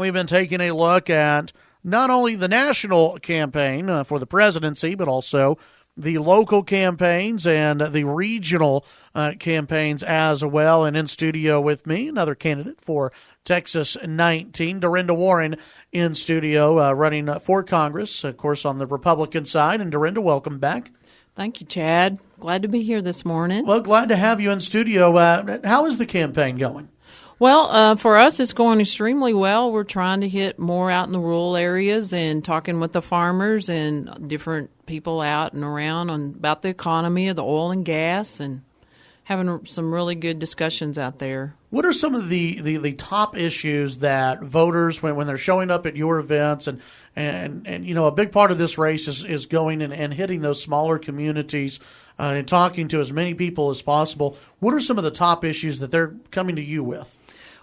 we've been taking a look at not only the national campaign for the presidency, but also the local campaigns and the regional campaigns as well. And in studio with me, another candidate for Texas 19, DeRenda Warren in studio, running for Congress, of course, on the Republican side. And DeRenda, welcome back. Thank you, Chad. Glad to be here this morning. Well, glad to have you in studio. How is the campaign going? Well, for us, it's going extremely well. We're trying to hit more out in the rural areas and talking with the farmers and different people out and around about the economy of the oil and gas and having some really good discussions out there. What are some of the top issues that voters, when they're showing up at your events, and you know, a big part of this race is going and hitting those smaller communities and talking to as many people as possible. What are some of the top issues that they're coming to you with?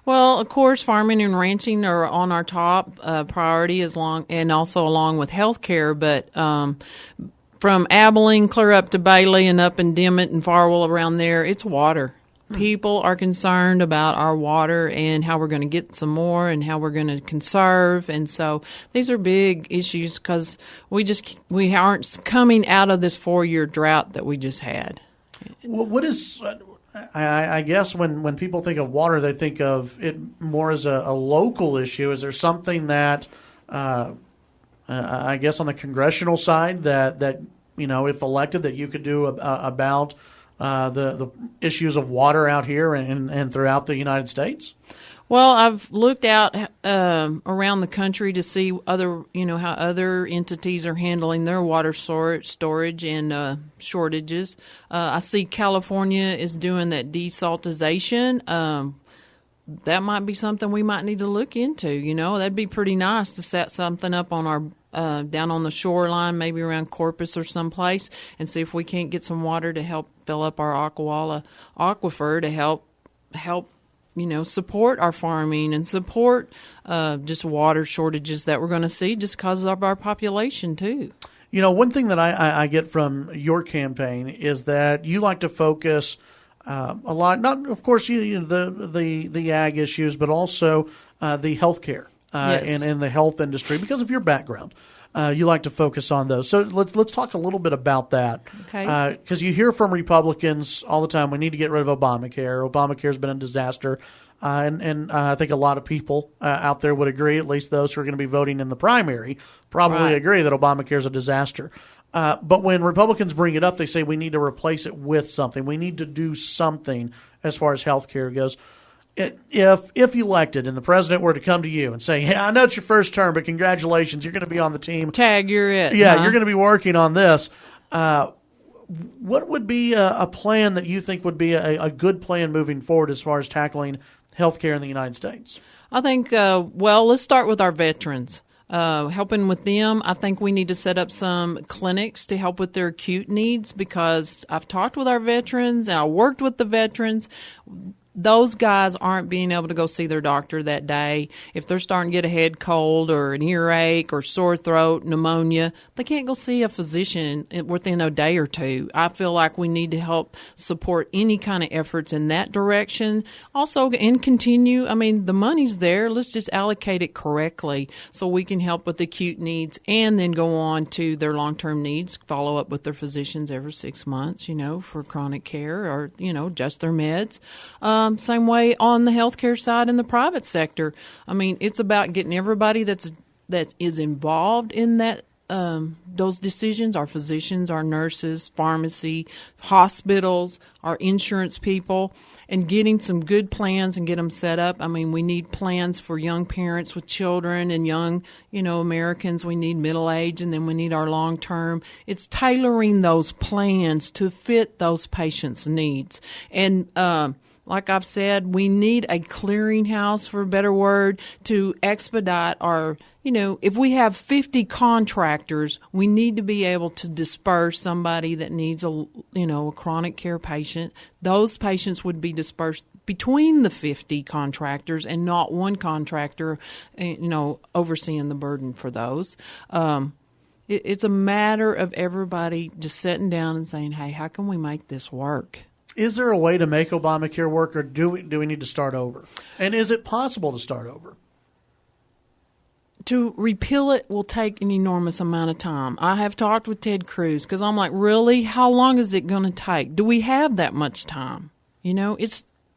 Well, of course, farming and ranching are on our top priority, and also along with health care. But from Abilene clear up to Bailey and up in Dimmitt and Farwell around there, it's water. People are concerned about our water and how we're going to get some more and how we're going to conserve. And so these are big issues because we aren't coming out of this 4-year drought that we just had. What is... I guess when people think of water, they think of it more as a local issue. Is there something that, I guess on the congressional side that you know, if elected, that you could do about the issues of water out here and throughout the United States? Well, I've looked out around the country to see how other entities are handling their water storage and shortages. I see California is doing that desaltization. That might be something we might need to look into. You know, that'd be pretty nice to set something up on our down on the shoreline, maybe around Corpus or someplace, and see if we can't get some water to help fill up our aquifer to help support our farming and support just water shortages that we're going to see just because of our population, too. You know, one thing that I get from your campaign is that you like to focus a lot, not, of course, the ag issues, but also the health care yes. and the health industry because of your background. You like to focus on those. So let's talk a little bit about that. Okay. Because you hear from Republicans all the time, we need to get rid of Obamacare. Obamacare's been a disaster. And I think a lot of people out there would agree, at least those who are going to be voting in the primary, probably right. agree that Obamacare's a disaster. But when Republicans bring it up, they say we need to replace it with something. We need to do something as far as health care goes. If elected and the president were to come to you and say, hey, I know it's your first term, but congratulations, you're going to be on the team. Tag, you're it. Yeah, you're going to be working on this. What would be a plan that you think would be a good plan moving forward as far as tackling health care in the United States? I think, let's start with our veterans. Helping with them, I think we need to set up some clinics to help with their acute needs because I've talked with our veterans and I worked with the veterans. Those guys aren't being able to go see their doctor that day. If they're starting to get a head cold or an earache or sore throat, pneumonia, they can't go see a physician within a day or two. I feel like we need to help support any kind of efforts in that direction. Also, and continue, I mean, the money's there. Let's just allocate it correctly so we can help with acute needs and then go on to their long-term needs, follow up with their physicians every 6 months, for chronic care or, just their meds. Same way on the healthcare side in the private sector. I mean, it's about getting everybody that is involved in that those decisions, our physicians, our nurses, pharmacy, hospitals, our insurance people, and getting some good plans and get them set up. I mean, we need plans for young parents with children and young, Americans. We need middle age, and then we need our long term. It's tailoring those plans to fit those patients' needs. And like I've said, we need a clearinghouse, for a better word, to expedite our, if we have 50 contractors, we need to be able to disperse somebody that needs a chronic care patient. Those patients would be dispersed between the 50 contractors and not one contractor, overseeing the burden for those. It's a matter of everybody just sitting down and saying, hey, how can we make this work? Is there a way to make Obamacare work, or do we need to start over? And is it possible to start over? to repeal it will take an enormous amount of time. I have talked with Ted Cruz because I'm like, really? How long is it going to take? Do we have that much time?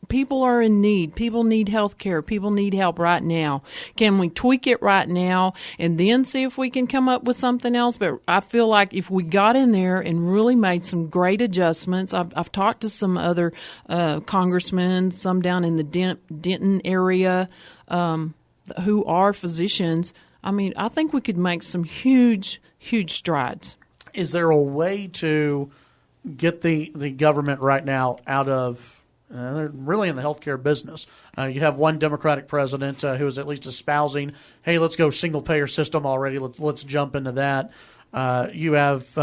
People are in need. People need health care. People need help right now. Can we tweak it right now and then see if we can come up with something else? But I feel like if we got in there and really made some great adjustments, I've talked to some other congressmen, some down in the Denton area who are physicians. I mean, I think we could make some huge, huge strides. Is there a way to get the government right now out of they're really in the healthcare business. You have one Democratic president who is at least espousing, "Hey, let's go single payer system already. Let's jump into that." You have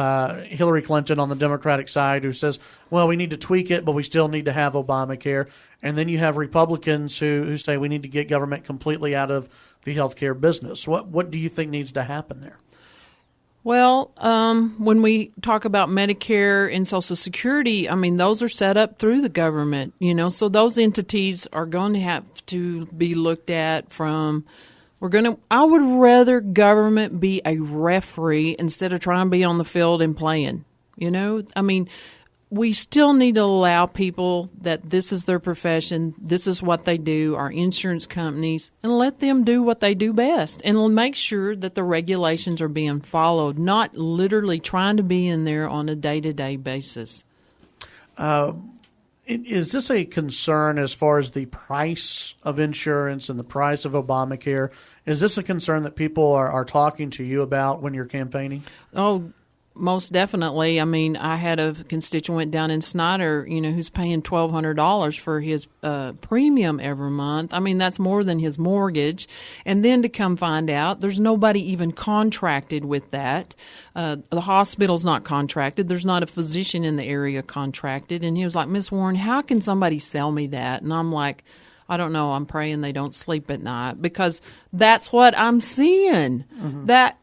Hillary Clinton on the Democratic side who says, "Well, we need to tweak it, but we still need to have Obamacare." And then you have Republicans who say we need to get government completely out of the healthcare business. What do you think needs to happen there? Well, when we talk about Medicare and Social Security, I mean, those are set up through the government, so those entities are going to have to be looked at from I would rather government be a referee instead of trying to be on the field and playing, I mean, we still need to allow people that this is their profession, this is what they do, our insurance companies, and let them do what they do best and make sure that the regulations are being followed, not literally trying to be in there on a day-to-day basis. Is this a concern as far as the price of insurance and the price of Obamacare? Is this a concern that people are talking to you about when you're campaigning? Oh, most definitely. I mean, I had a constituent down in Snyder, who's paying $1,200 for his premium every month. I mean, that's more than his mortgage. And then to come find out, there's nobody even contracted with that. The hospital's not contracted. There's not a physician in the area contracted. And he was like, "Miss Warren, how can somebody sell me that?" And I'm like, I don't know. I'm praying they don't sleep at night because that's what I'm seeing. Mm-hmm. That,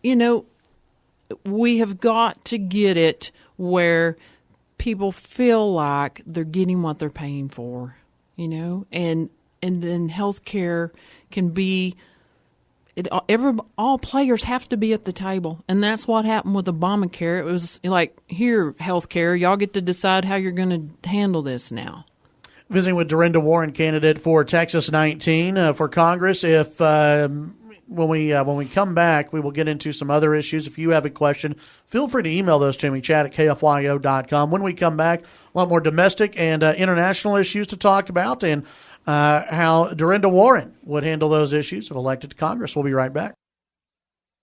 we have got to get it where people feel like they're getting what they're paying for, and then healthcare can be all players have to be at the table, and that's what happened with Obamacare. It was like, here, healthcare, y'all get to decide how you're going to handle this now. Visiting with DeRenda Warren, candidate for Texas 19 for Congress. If when we come back, we will get into some other issues. If you have a question, feel free to email those to me, chad@kfyo.com. When we come back, a lot more domestic and international issues to talk about and how DeRenda Warren would handle those issues if elected to Congress. We'll be right back.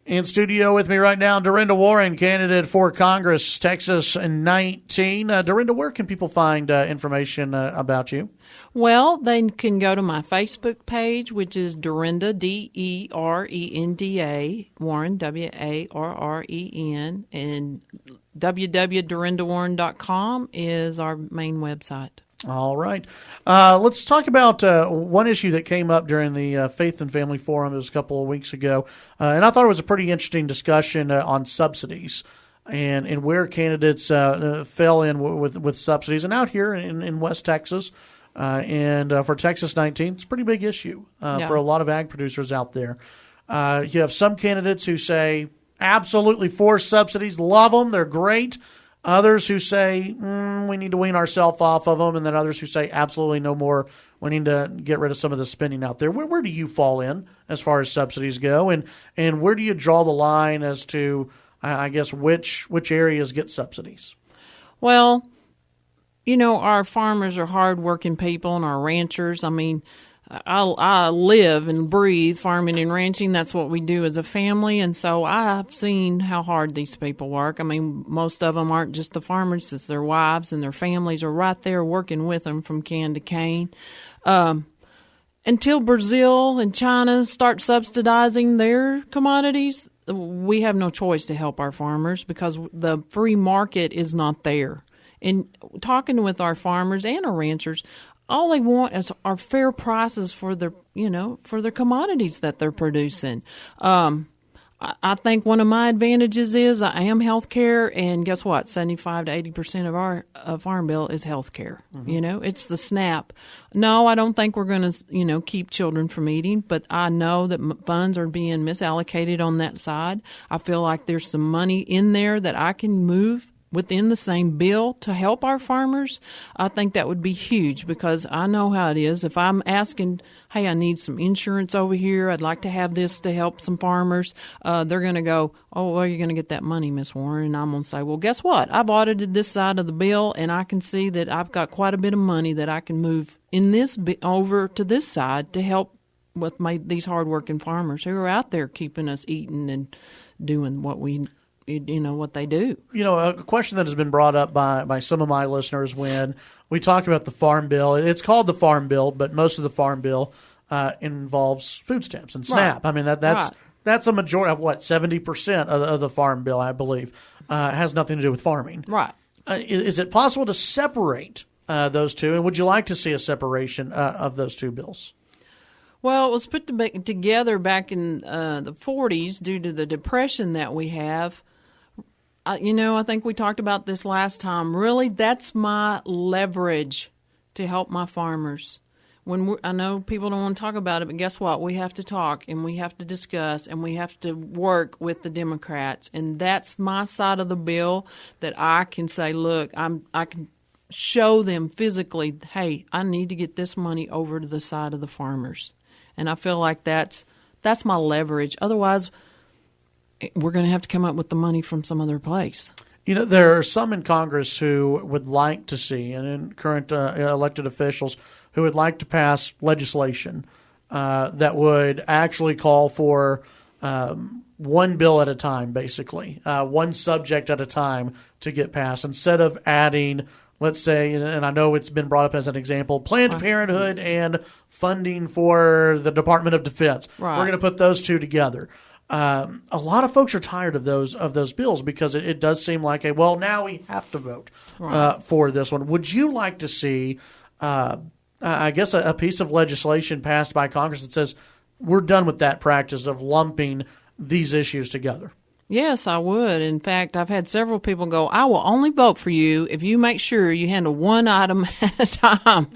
In studio with me right now, DeRenda Warren, candidate for Congress, Texas 19. DeRenda, where can people find information about you? Well, they can go to my Facebook page, which is DeRenda, DeRenda, Warren, Warren, and www.DeRendaWarren.com is our main website. All right. Let's talk about one issue that came up during the Faith and Family Forum. It was a couple of weeks ago, and I thought it was a pretty interesting discussion on subsidies and where candidates fell in with subsidies. And out here in West Texas and for Texas 19, it's a pretty big issue for a lot of ag producers out there. You have some candidates who say absolutely for subsidies, love them, they're great. Others who say we need to wean ourselves off of them, and then others who say absolutely no more. We need to get rid of some of the spending out there. Where do you fall in as far as subsidies go, and where do you draw the line as to, I guess, which areas get subsidies? Well, our farmers are hardworking people, and our ranchers. I mean, I live and breathe farming and ranching. That's what we do as a family. And so I've seen how hard these people work. I mean, most of them aren't just the farmers. It's their wives and their families are right there working with them from can to cane. Until Brazil and China start subsidizing their commodities, we have no choice to help our farmers because the free market is not there. And talking with our farmers and our ranchers, all they want are fair prices for their, for their commodities that they're producing. I think one of my advantages is I am healthcare, and guess what? 75 to 80% of our Farm Bill is healthcare. Mm-hmm. It's the SNAP. No, I don't think we're going to, keep children from eating, but I know that funds are being misallocated on that side. I feel like there's some money in there that I can move within the same bill to help our farmers. I think that would be huge, because I know how it is. If I'm asking, hey, I need some insurance over here, I'd like to have this to help some farmers, they're going to go, oh, well, you're going to get that money, Miss Warren. And I'm going to say, well, guess what? I've audited this side of the bill, and I can see that I've got quite a bit of money that I can move in this over to this side to help with these hardworking farmers who are out there keeping us eating and doing what what they do. A question that has been brought up by some of my listeners when we talk about the Farm Bill, it's called the Farm Bill, but most of the Farm Bill involves food stamps and SNAP. Right. I mean, that's a majority of 70% of the Farm Bill, I believe, has nothing to do with farming. Right. Is it possible to separate those two, and would you like to see a separation of those two bills? Well, it was put together back in the 40s due to the Depression that we have. I think we talked about this last time. Really, that's my leverage to help my farmers. I know people don't want to talk about it, but guess what? We have to talk, and we have to discuss, and we have to work with the Democrats. And that's my side of the bill that I can say, look, I can show them physically, hey, I need to get this money over to the side of the farmers. And I feel like that's my leverage. Otherwise, we're going to have to come up with the money from some other place. There are some in Congress who would like to see, and in current elected officials who would like to pass legislation that would actually call for one bill at a time, basically, one subject at a time to get passed, instead of adding, let's say, and I know it's been brought up as an example, Planned Parenthood and funding for the Department of Defense. Right. We're going to put those two together. A lot of folks are tired of those bills, because it does seem like now we have to vote for this one. Would you like to see, I guess, a piece of legislation passed by Congress that says we're done with that practice of lumping these issues together? Yes, I would. In fact, I've had several people go, I will only vote for you if you make sure you handle one item at a time.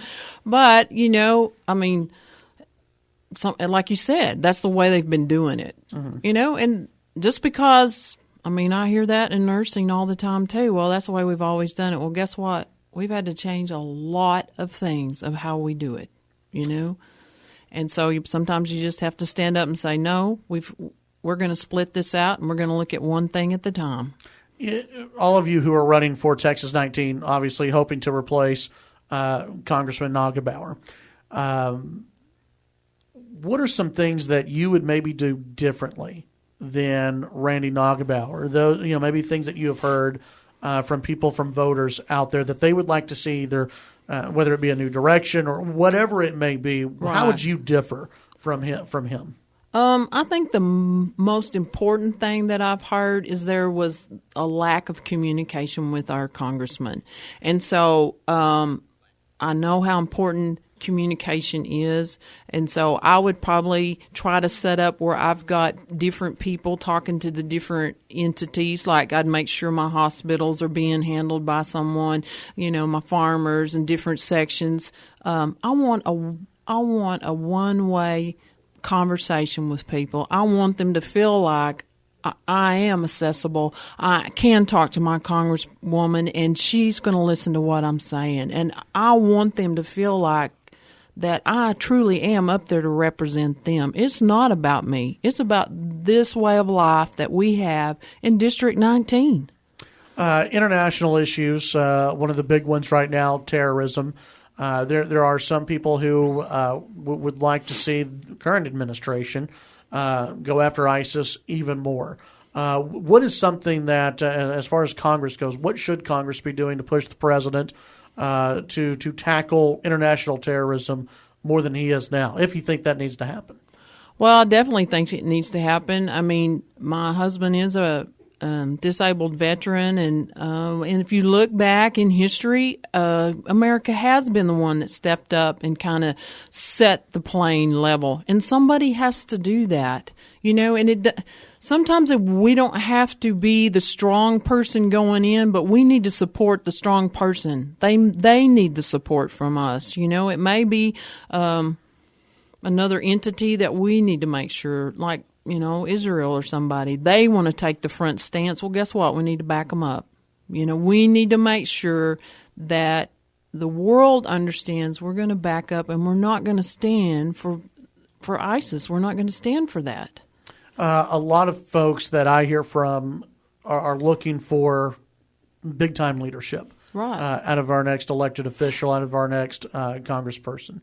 But, like you said, that's the way they've been doing it. Mm-hmm. And just because, I hear that in nursing all the time too. Well, that's the way we've always done it. Well, guess what? We've had to change a lot of things of how we do it, And so sometimes you just have to stand up and say, no, we're going to split this out, and we're going to look at one thing at the time. All of you who are running for Texas 19, obviously hoping to replace Congressman Nagelbauer, what are some things that you would maybe do differently than Randy Nagelbauer? Those, maybe things that you have heard from people, from voters out there, that they would like to see either, whether it be a new direction or whatever it may be. Right. How would you differ from him? I think the most important thing that I've heard is there was a lack of communication with our congressman. And so I know how important communication is. And so I would probably try to set up where I've got different people talking to the different entities. Like I'd make sure my hospitals are being handled by someone, my farmers and different sections. I want a one-way conversation with people. I want them to feel like I am accessible. I can talk to my congresswoman, and she's going to listen to what I'm saying. And I want them to feel like that I truly am up there to represent them. It's not about me. It's about this way of life that we have in District 19. International issues, one of the big ones right now, terrorism. There are some people who would like to see the current administration go after ISIS even more. What is something that, as far as Congress goes, what should Congress be doing to push the president to tackle international terrorism more than he is now, if you think that needs to happen? Well, I definitely think it needs to happen. I mean, my husband is a disabled veteran, and if you look back in history, America has been the one that stepped up and kind of set the playing level, and somebody has to do that. And sometimes we don't have to be the strong person going in, but we need to support the strong person. They need the support from us. It may be another entity that we need to make sure, like, Israel or somebody, they want to take the front stance. Well, guess what? We need to back them up. We need to make sure that the world understands we're going to back up, and we're not going to stand for ISIS. We're not going to stand for that. A lot of folks that I hear from are looking for big-time leadership, right? Out of our next elected official, out of our next congressperson.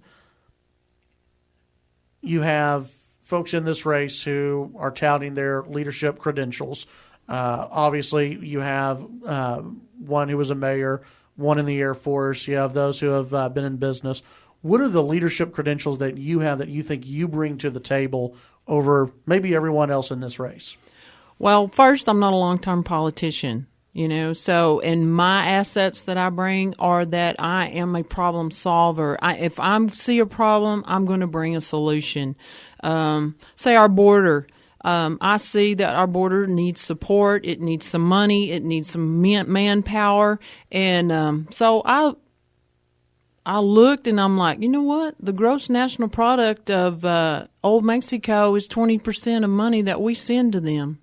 You have folks in this race who are touting their leadership credentials. Obviously, you have one who was a mayor, one in the Air Force. You have those who have been in business. What are the leadership credentials that you have that you think you bring to the table over maybe everyone else in this race? Well, first, I'm not a long-term politician, and my assets that I bring are that I am a problem solver. If I see a problem, I'm going to bring a solution. Say our border. I see that our border needs support. It needs some money. It needs some manpower. And so I looked and I'm like, you know what? The gross national product of old Mexico is 20% of money that we send to them.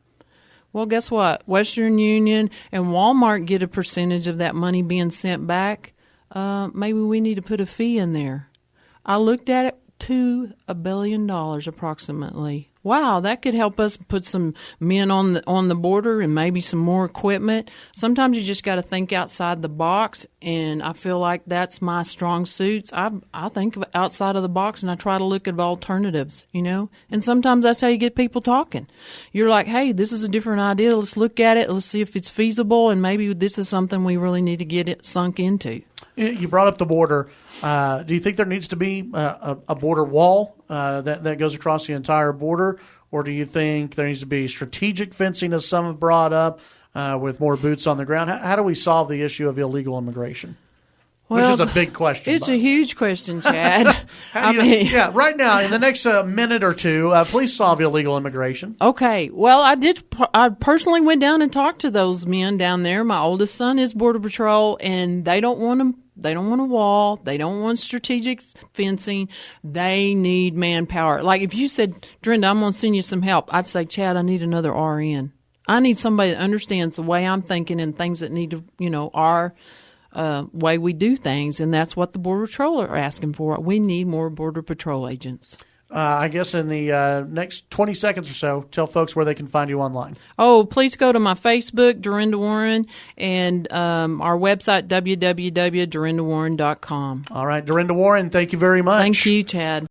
Well, guess what? Western Union and Walmart get a percentage of that money being sent back. Maybe we need to put a fee in there. I looked at it, $2 billion approximately. Wow, that could help us put some men on the border and maybe some more equipment. Sometimes you just got to think outside the box, and I feel like that's my strong suits. I think outside of the box, and I try to look at alternatives, And sometimes that's how you get people talking. You're like, hey, this is a different idea. Let's look at it. Let's see if it's feasible, and maybe this is something we really need to get it sunk into. You brought up the border. Do you think there needs to be a border wall that goes across the entire border, or do you think there needs to be strategic fencing, as some have brought up, with more boots on the ground? How do we solve the issue of illegal immigration? Well, which is a big question. It's a huge question, Chad. Right now, in the next minute or two, please solve illegal immigration. Okay. Well, I personally went down and talked to those men down there. My oldest son is Border Patrol, and they don't want them. They don't want a wall. They don't want strategic fencing. They need manpower. Like if you said, DeRenda, I'm going to send you some help, I'd say, Chad, I need another RN. I need somebody that understands the way I'm thinking and things that need to, our way we do things. And that's what the Border Patrol are asking for. We need more Border Patrol agents. I guess in the next 20 seconds or so, tell folks where they can find you online. Oh, please go to my Facebook, DeRenda Warren, and our website, www.DeRendaWarren.com. All right, DeRenda Warren, thank you very much. Thank you, Chad.